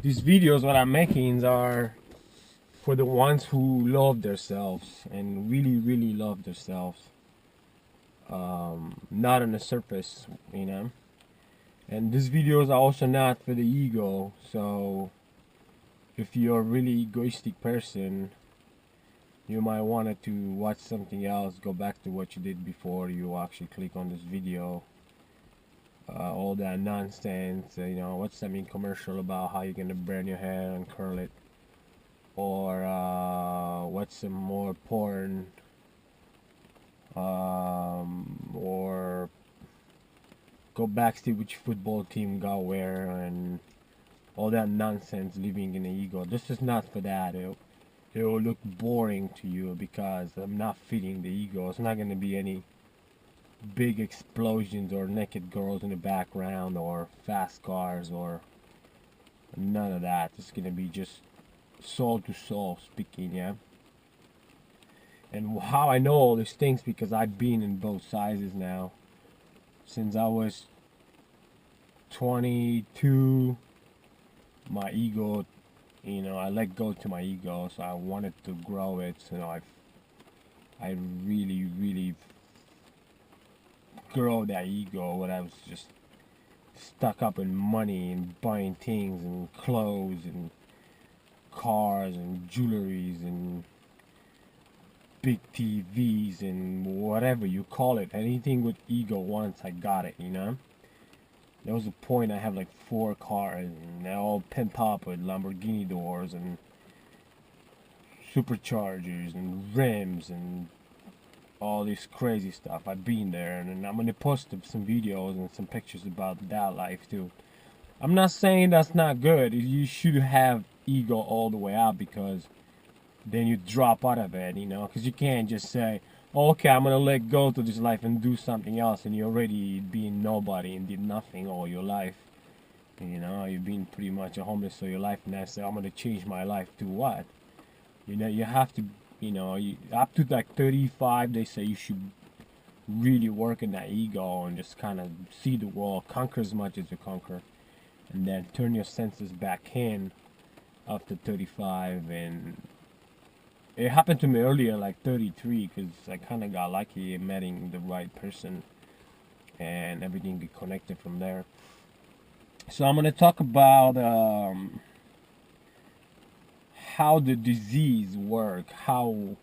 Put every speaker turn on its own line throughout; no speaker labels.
These videos what I'm making are for the ones who love themselves and really love themselves. Not on the surface, you know. And these videos are also not for the ego. So if you're a really egoistic person, you might want to watch something else. Go back to what you did before you actually click on this video. All that nonsense, you know, what's something commercial about how you're gonna burn your hair and curl it, or what's some more porn, or go back to which football team got where, and all that nonsense living in the ego. This is not for that. It will look boring to you because I'm not feeding the ego. It's not gonna be any big explosions or naked girls in the background or fast cars or none of that. It's gonna be just soul to soul speaking, yeah. And how I know all these things because I've been in both sizes now since I was 22. My ego, you know, I let go to my ego, so I wanted to grow it. So I really grow that ego when I was just stuck up in money and buying things and clothes and cars and jewelries and big TVs and whatever you call it. Anything with ego once I got it, you know? There was a point I have like 4 cars and they're all pent up with Lamborghini doors and superchargers and rims and all this crazy stuff. I've been there and I'm gonna post some videos and some pictures about that life too. I'm not saying that's not good. You should have ego all the way out because then you drop out of it, you know, because you can't just say, oh, okay, I'm gonna let go to this life and do something else, and you're already being nobody and did nothing all your life. You know, you've been pretty much a homeless all your life, and I say I'm gonna change my life to what? You know, you have to, you know, up to like 35, they say you should really work in that ego and just kind of see the world, conquer as much as you conquer, and then turn your senses back in after 35. And it happened to me earlier, like 33, because I kind of got lucky in meeting the right person and everything get connected from there. So I'm going to talk about how the disease work, how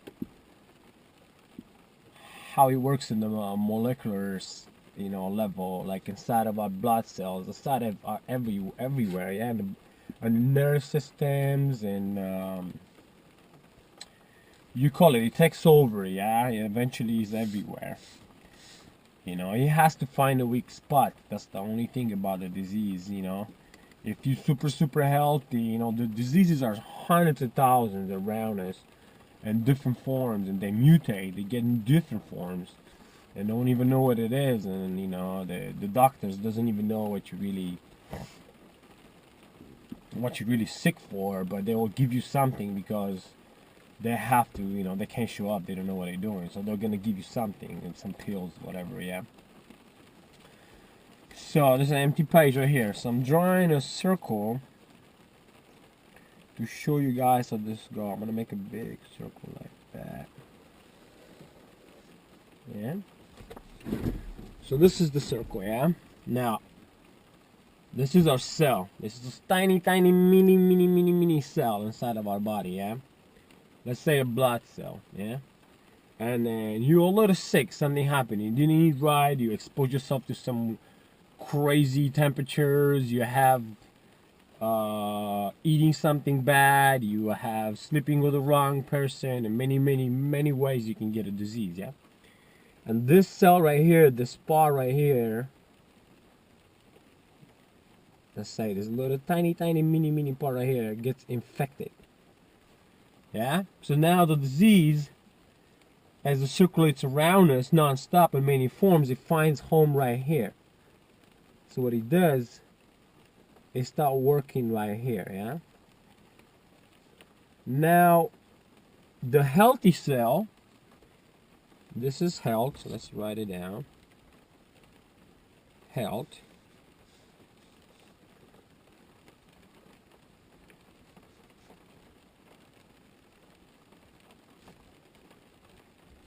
it works in the molecular, you know, level, like inside of our blood cells, inside of our everywhere, yeah, and our nerve systems and you call it takes over, yeah, eventually is everywhere. You know, he has to find a weak spot. That's the only thing about the disease, you know. If you're super healthy, you know, the diseases are hundreds of thousands around us in different forms, and they mutate, they get in different forms and don't even know what it is. And you know, the doctors doesn't even know what you're really sick for, but they will give you something because they have to, you know, they can't show up, they don't know what they're doing, so they're gonna give you something and some pills, whatever, yeah. So there's an empty page right here, so I'm drawing a circle to show you guys how this go. I'm gonna make a big circle like that, yeah. So this is the circle, yeah. Now this is our cell. This is this tiny mini cell inside of our body, yeah. Let's say a blood cell, yeah. And then you're a little sick, something happened, you didn't eat right, you expose yourself to some crazy temperatures, you have eating something bad, you have sleeping with the wrong person, and many ways you can get a disease, yeah. And this cell right here, this spot right here, let's say this little tiny mini part right here gets infected, yeah. So now the disease, as it circulates around us non-stop in many forms, it finds home right here. So what it does, it start working right here, yeah. Now the healthy cell, this is health, so let's write it down, health.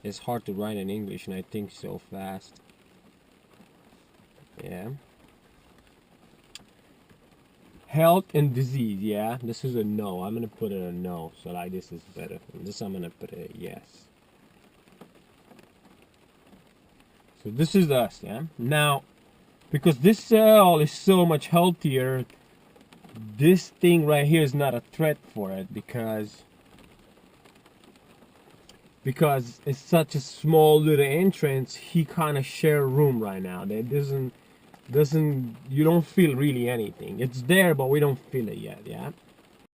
It's hard to write in English, and I think so fast. Yeah. Health and disease. Yeah, this is a no. I'm gonna put it a no. So like this is better. And this I'm gonna put a yes. So this is us. Yeah. Now, because this cell is so much healthier, this thing right here is not a threat for it because it's such a small little entrance. He kind of share room right now. That doesn't you don't feel really anything. It's there, but we don't feel it yet. Yeah.